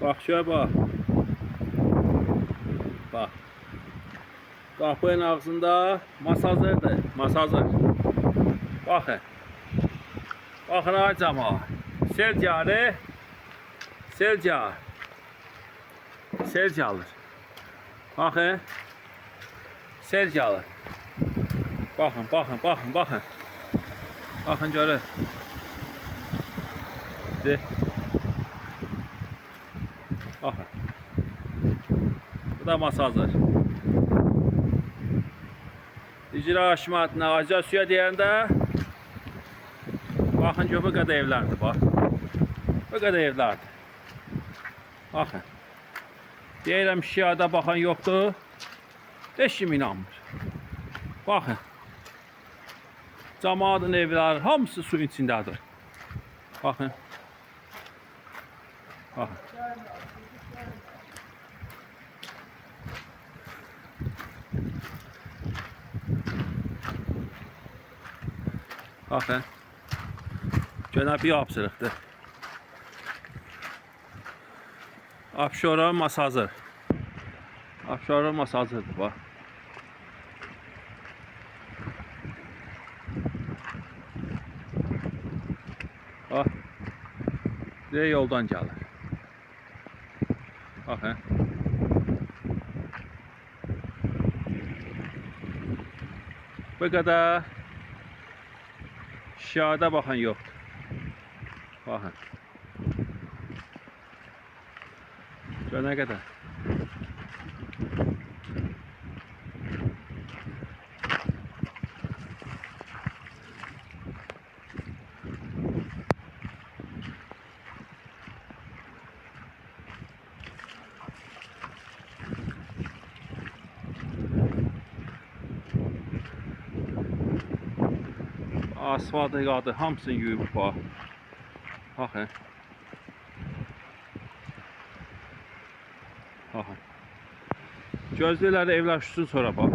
Bak şöyle bak. Bak. Kapının ağzında masajırdır. Masajır. Bakın. Bakın ay camaat. Sel gəlir. Sel gəlir. Sel gəlir. Bakın. Sel gəlir. Bakın, bakın, bakın, bakın. Bakın görün. Bakın. Bu da masajır. İcra haşmatına acı suya deyəndə baxın ki, bu qədər evlərdir, bax. Bu qədər evlərdir. Baxın. Deyirəm, şiada baxan yoxdur. Heç kim inanmır. Baxın. Camaatın evləri hamısı suyun içindədir. Baxın. Baxın. Baxın. Gene bir absırıqdır. Abşora masajır. Abşora masajırdır, bax. Bax. Buraya yoldan gəlir. Baxın. Bu qədər şiada baxan yoxdur. Baxın. Gör nə qədər. Asfaltı qadı, hamısını yuyub bax. Baxın. Baxın. Gözləyirlər evlər düşsün sonra bax.